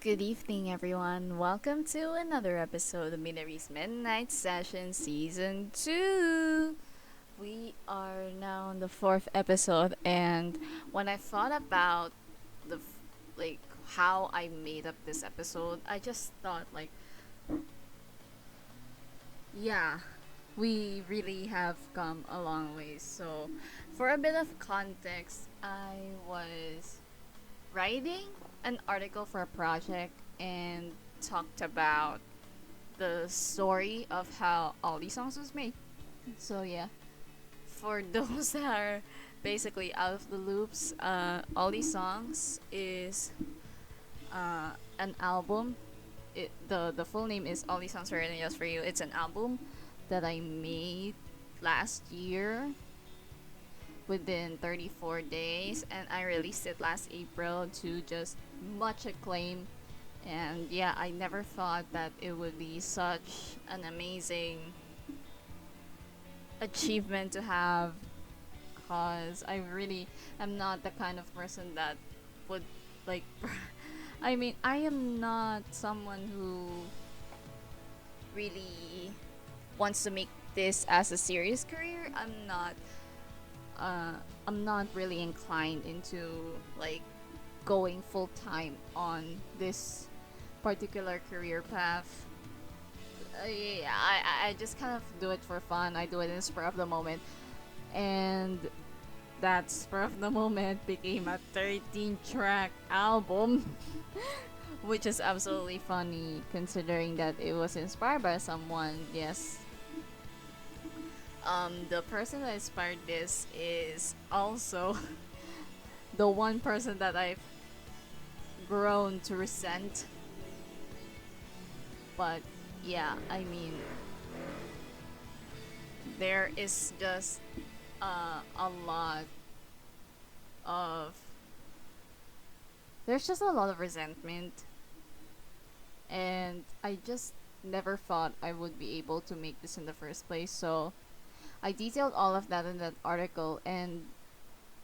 Good evening, everyone. Welcome to another episode of Midori's Midnight Sessions Season 2. We are now on the fourth episode, and when I thought about the like how I made up this episode, I just thought yeah, we really have come a long way. So, for a bit of context, I was writing an article for a project and talked about the story of how all these songs was made. So yeah, for those that are basically out of the loops, all these songs is an album. The full name is All These Songs Are Written Just For You. It's an album that I made last year within 34 days, and I released it last April to just much acclaim. And yeah, I never thought that it would be such an amazing achievement to have, because I really am not the kind of person that would like I mean, I am not someone who really wants to make this as a serious career. Uh I'm not really inclined into like going full time on this particular career path. Yeah, I just kind of do it for fun. I do it in the spur of the moment, and that spur of the moment became a 13-track album, which is absolutely funny considering that it was inspired by someone. Yes, the person that inspired this is also the one person that I've grown to resent. But yeah, I mean, there is just a lot of there's just a lot of resentment, and I just never thought I would be able to make this in the first place. So I detailed all of that in that article, and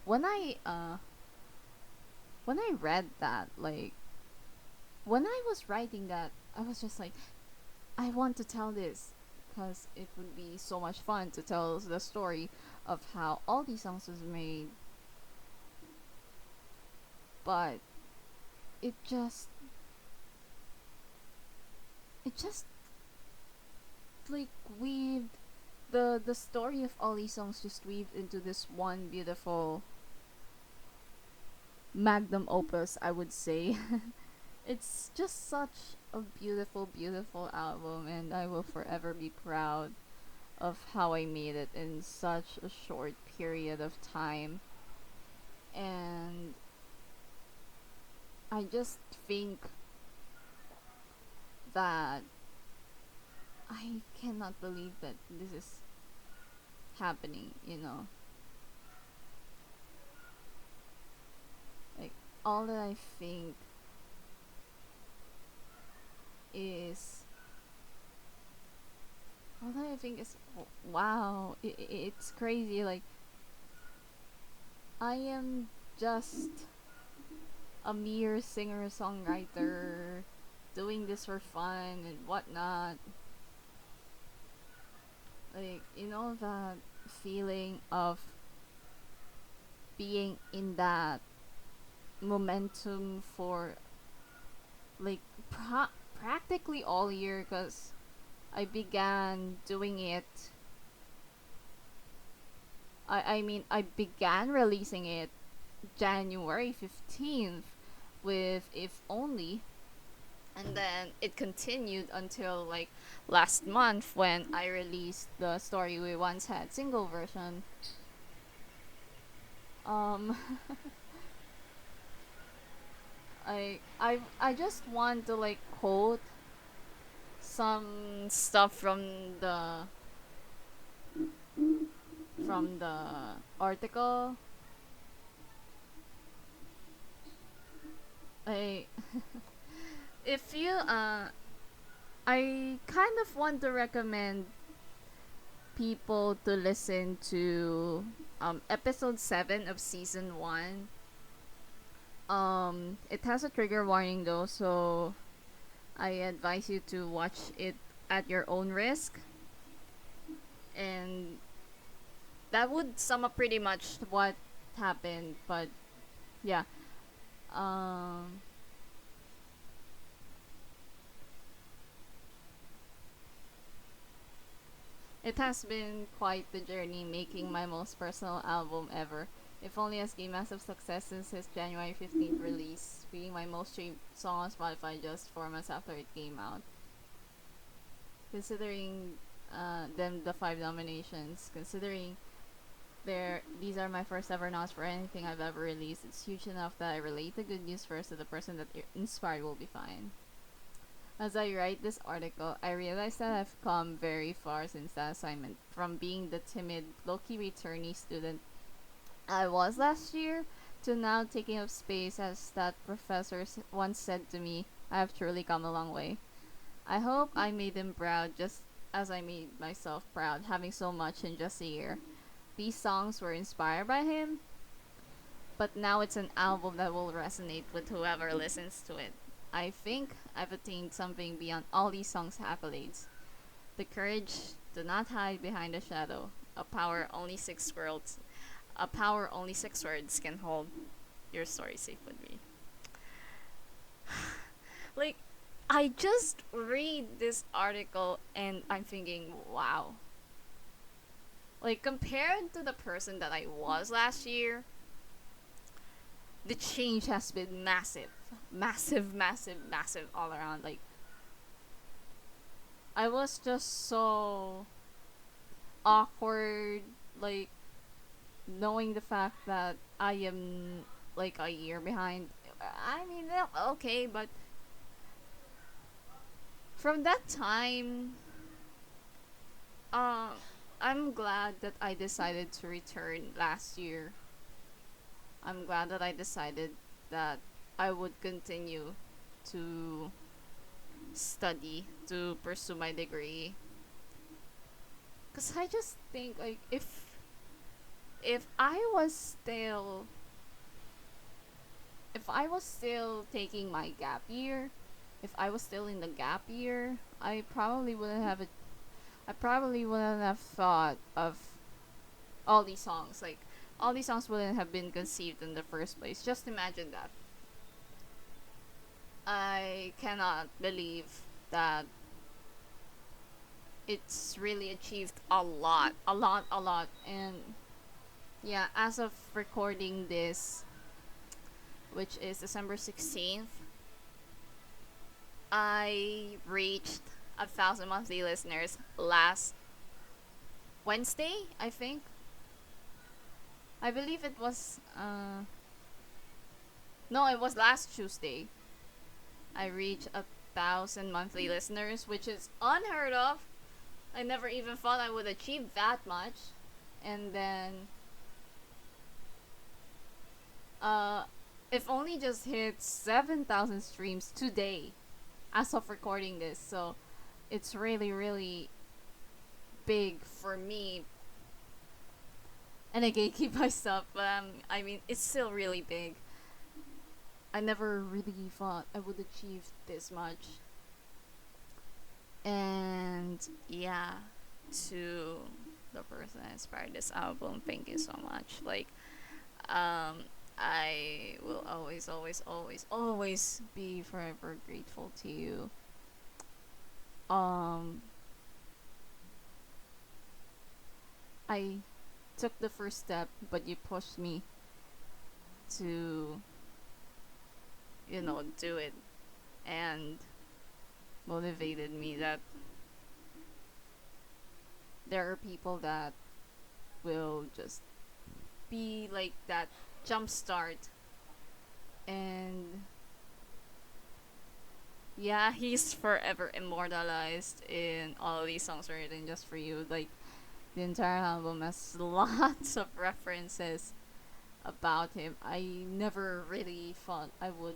when I read that, like when I was writing that, I was just like, I want to tell this because it would be so much fun to tell the story of how all these songs was made. But it just it just like weaved the story of all these songs just weaved into this one beautiful magnum opus, I would say. It's just such a beautiful album, and I will forever be proud of how I made it in such a short period of time. And I just think that I cannot believe that this is happening. Like, all that I think is all that I think is wow, it's crazy. Like, I am just a mere singer songwriter doing this for fun and whatnot. Like, that feeling of being in that momentum for like practically all year, because I began doing it. I began releasing it January 15th with If Only, and then it continued until like last month when I released the Story We Once Had single version. Um I just want to like quote some stuff from the article. I if you I kind of want to recommend people to listen to episode 7 of season 1, It has a trigger warning though, so I advise you to watch it at your own risk. And that would sum up pretty much what happened. But yeah, um, it has been quite the journey making my most personal album ever. If only has gained massive success since his January 15th release, being my most streamed song on Spotify just 4 months after it came out. Considering them the 5 nominations, considering these are my first ever nods for anything I've ever released, it's huge enough that I relate the good news first to the person that inspired will be fine. As I write this article, I realize that I've come very far since that assignment, from being the timid, low-key returnee student I was last year to now taking up space as that professor once said to me. I have truly come a long way. I hope I made him proud just as I made myself proud, having so much in just a year. These songs were inspired by him, but now it's an album that will resonate with whoever listens to it. I think I've attained something beyond all these songs' accolades. The courage to not hide behind a shadow. A power only 6 words can hold. Your story safe with me. Like, I just read this article and I'm thinking, wow. Like, compared to the person that I was last year, the change has been massive. Massive, massive, massive all around. Like, I was just so awkward, like, knowing the fact that I am like a year behind. I mean, okay, but from that time, uh, I'm glad that I decided to return last year. I'm glad that I decided that I would continue to study to pursue my degree. Cause I just think like if I was still if I was still taking my gap year, if I was still in the gap year, I probably wouldn't have thought of all these songs. Like all these songs wouldn't have been conceived in the first place. Just imagine that. I cannot believe that it's really achieved a lot, a lot, a lot. And yeah, as of recording this, which is December 16th, I reached 1,000 monthly listeners last Wednesday, I think. I believe it was, no, it was last Tuesday. I reached 1,000 monthly listeners, which is unheard of. I never even thought I would achieve that much. And then, uh, if only just hit 7,000 streams today as of recording this. So, it's really, really big for me. And I gatekeep myself, but I mean, it's still really big. I never really thought I would achieve this much. And yeah, to the person that inspired this album, thank you so much. Like, I will always, always, always, always be forever grateful to you. Um, I took the first step, but you pushed me to, do it, and motivated me that there are people that will just be like that jump start. And yeah, he's forever immortalized in all of these songs written just for you. Like, the entire album has lots of references about him. I never really thought I would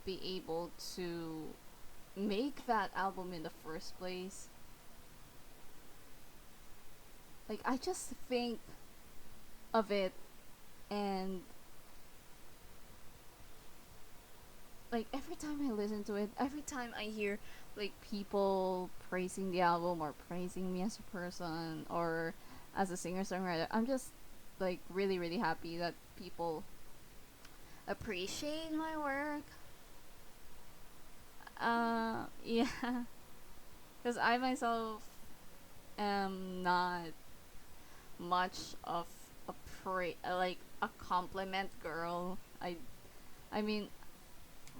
be able to make that album in the first place. Like, I just think of it and like every time I listen to it, every time I hear like people praising the album or praising me as a person or as a singer songwriter, I'm just like really really happy that people appreciate my work. Yeah, because I myself am not much of like a compliment girl. I mean,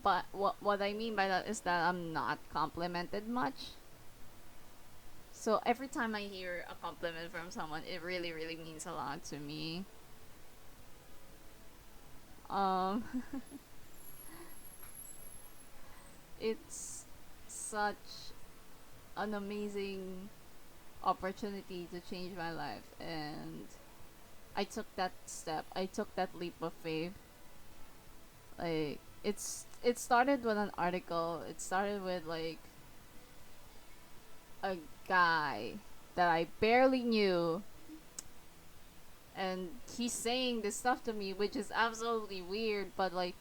but what I mean by that is that I'm not complimented much. So every time I hear a compliment from someone, it really really means a lot to me. Um, it's such an amazing opportunity to change my life, and I took that step. I took that leap of faith. Like it started with an article. It started with like a guy that I barely knew, and he's saying this stuff to me, which is absolutely weird, but like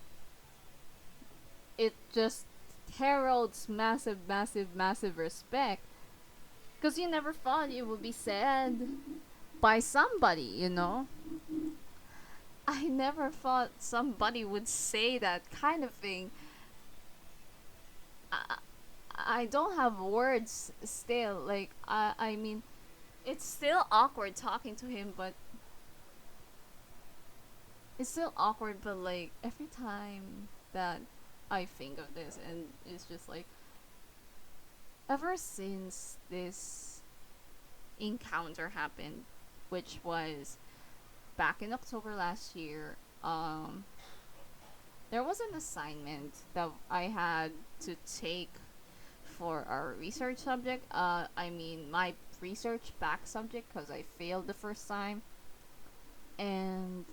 it just heralds massive, massive, massive respect. Because you never thought it would be said by somebody, you know? I never thought somebody would say that kind of thing. I, I don't have words still. Like, I mean, it's still awkward talking to him, but it's still awkward, but like, every time that I think of this, and it's just like, ever since this encounter happened, which was back in October last year, there was an assignment that I had to take for our research subject. I mean, my research back subject because I failed the first time. And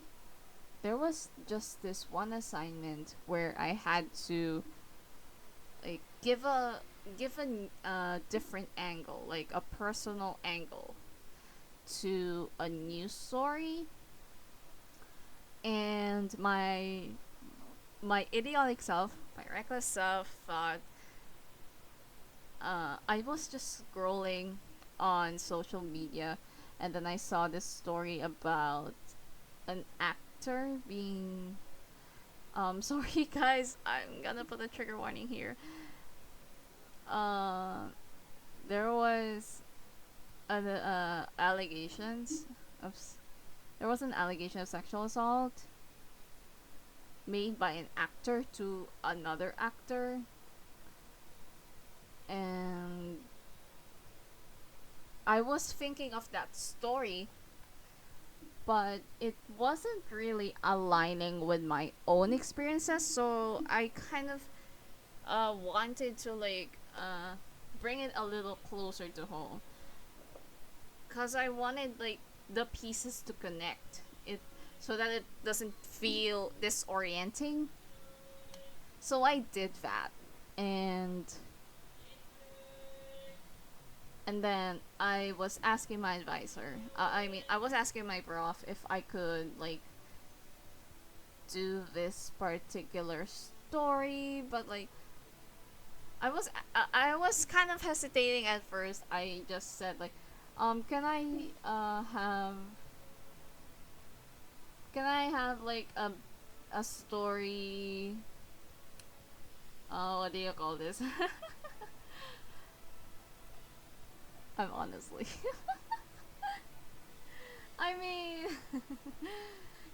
there was just this one assignment where I had to like give a different angle, like a personal angle to a news story, and my idiotic self, my reckless self, thought I was just scrolling on social media, and then I saw this story about an actor being sorry guys, I'm gonna put a trigger warning here. Uh, there was allegations of there was an allegation of sexual assault made by an actor to another actor, and I was thinking of that story, but it wasn't really aligning with my own experiences, so I kind of wanted to like bring it a little closer to home, cuz I wanted like the pieces to connect it so that it doesn't feel disorienting. So I did that. And then I was asking my advisor. I mean, I was asking my prof if I could like do this particular story, but like I was kind of hesitating at first. I just said like, can I have like a story? What do you call this? I'm honestly. I mean,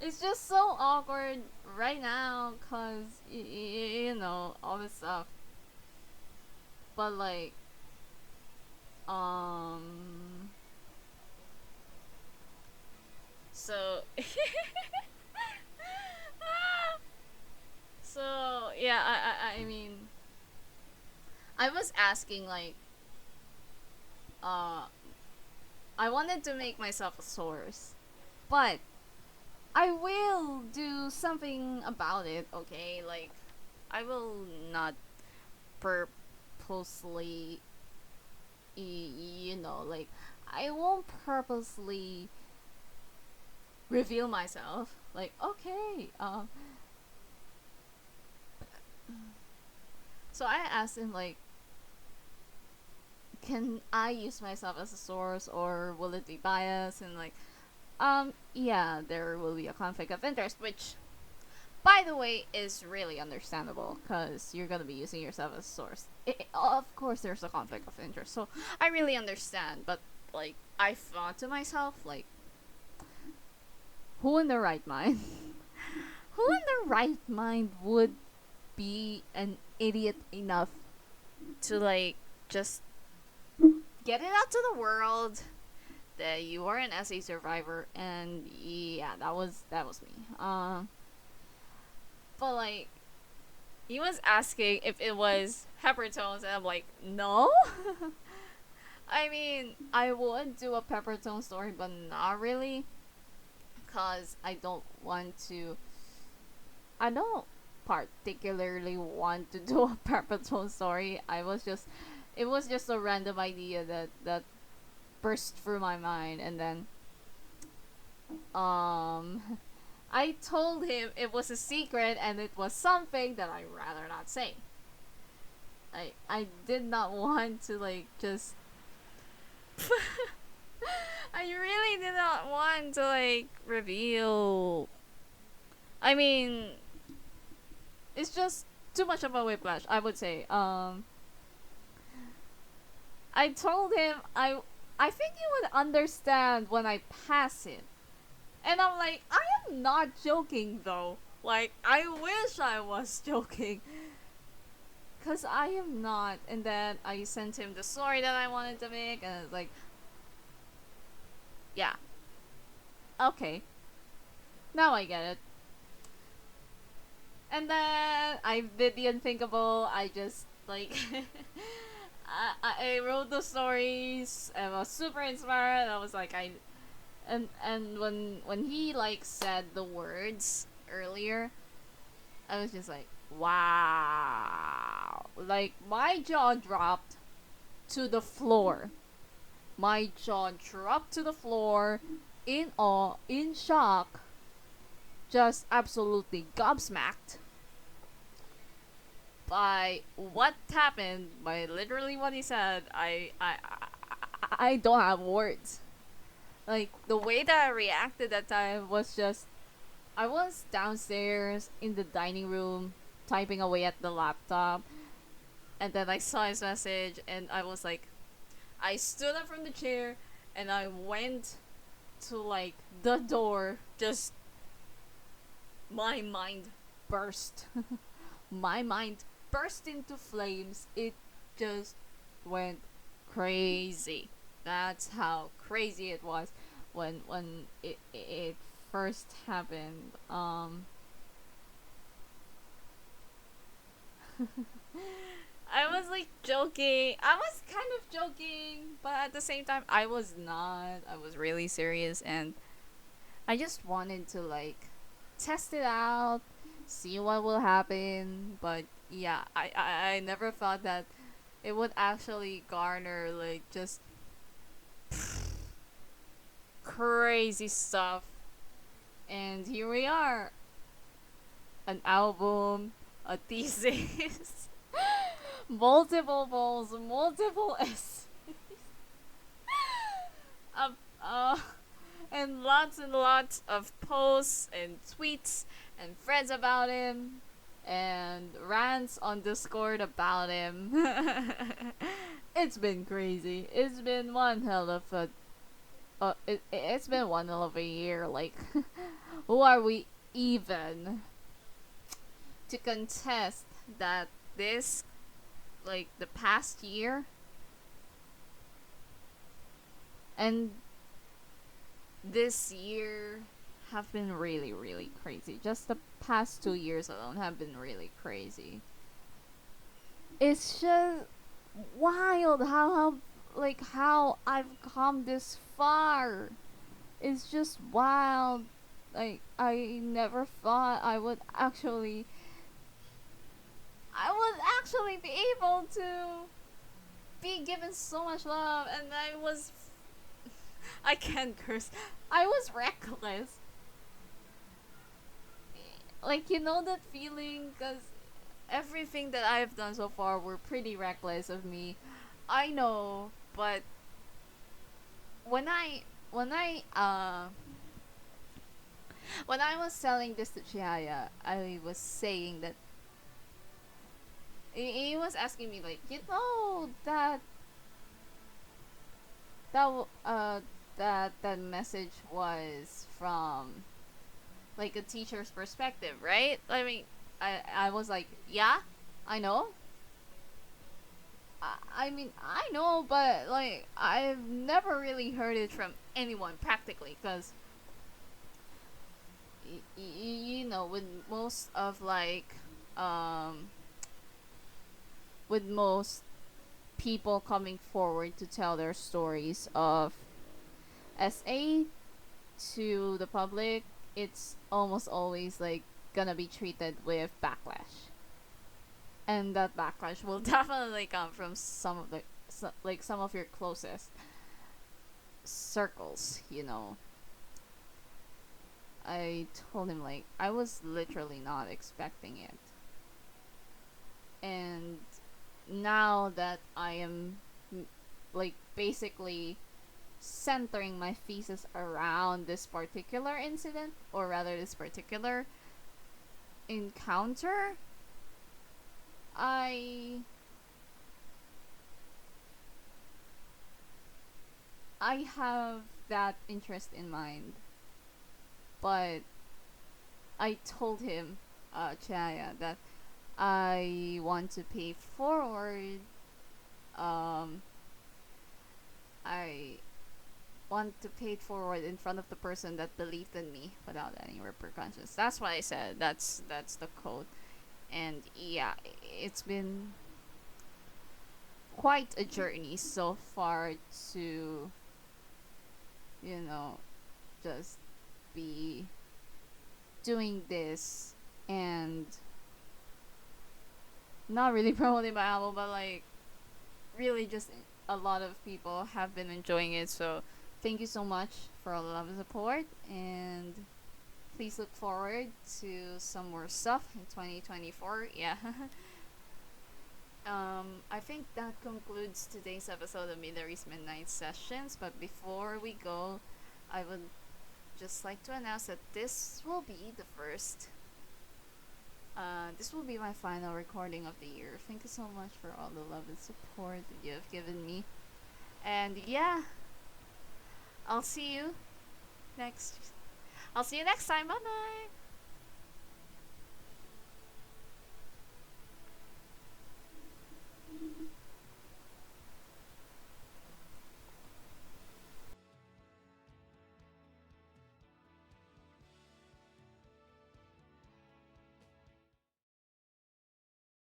it's just so awkward right now, cause you know all this stuff. But like, um, so so yeah, I mean, I was asking like, uh, I wanted to make myself a source, but I will do something about it. Okay, like I will not purposely, you know, like I won't purposely reveal myself. Like, okay, So I asked him like, can I use myself as a source or will it be biased? And like, yeah, there will be a conflict of interest, which, by the way, is really understandable because you're gonna be using yourself as a source. Of course, there's a conflict of interest, so I really understand. But like, I thought to myself, like, who in their right mind, who in their right mind would be an idiot enough to like just get it out to the world that you are an SA survivor? And yeah, that was me. But like, he was asking if it was pepper tones, and I'm like, no. I mean, I would do a pepper tone story, but not really, cause I don't want to. I don't particularly want to do a pepper tone story. It was just a random idea that burst through my mind, and then I told him it was a secret and it was something that I'd rather not say. I did not want to like just I really did not want to like reveal. I mean, it's just too much of a whiplash, I would say. I told him I think you would understand when I pass it. And I'm like, I am not joking though. Like, I wish I was joking. Because I am not. And then I sent him the story that I wanted to make. And it's like, yeah. Okay. Now I get it. And then I did the unthinkable. I just, like, I wrote the stories. I was super inspired. I was like, and when he like said the words earlier, I was just like, wow. Like, my jaw dropped to the floor. My jaw dropped to the floor in awe, in shock, just absolutely gobsmacked by what happened, by literally what he said. I don't have words. Like, the way that I reacted that time was just, I was downstairs in the dining room typing away at the laptop, and then I saw his message, and I was like, I stood up from the chair and I went to like the door. Just, my mind burst. My mind burst into flames. It just went crazy. That's how crazy it was when it first happened. I was like joking. I was kind of joking, but at the same time I was not. I was really serious, and I just wanted to like test it out, see what will happen. But yeah, I never thought that it would actually garner like just crazy stuff. And here we are. An album, a thesis, multiple balls, multiple essays, uh, uh, and lots of posts and tweets and threads about him, and rants on Discord about him. It's been crazy. It's been one hell of a it's been one hell of a year. Like, who are we even to contest that this, like, the past year and this year have been really, really crazy. Just the past 2 years alone have been really crazy. It's just wild how I've come this far. It's just wild. Like, I never thought I would actually be able to be given so much love, and I can't curse. I was reckless. Like, you know that feeling, cuz everything that I've done so far were pretty reckless of me. I know, but when I when I when I was selling this to Chiaya, I was saying that he was asking me like, you know that that message was from like a teacher's perspective, right? I mean, I was like, yeah, I know. I mean, I know, but like, I've never really heard it from anyone practically, because you know, with most of like, um, with most people coming forward to tell their stories of SA to the public, it's almost always like gonna be treated with backlash, and that backlash will definitely come from some of the like some of your closest circles. You know, I told him like I was literally not expecting it, and now that I am like basically centering my thesis around this particular incident, or rather this particular encounter, I I have that interest in mind, but I told him, Chaya, that I want to pay forward. Um, I want to pay it forward in front of the person that believed in me without any repercussions. That's what I said. That's the code. And yeah, it's been quite a journey so far to, you know, just be doing this and not really promoting my album, but like really just a lot of people have been enjoying it. So thank you so much for all the love and support, and please look forward to some more stuff in 2024. Yeah. I think that concludes today's episode of Midori's Midnight Sessions. But before we go, I would just like to announce that this will be the first. This will be my final recording of the year. Thank you so much for all the love and support that you have given me. And yeah, I'll see you next. I'll see you next time. Bye bye.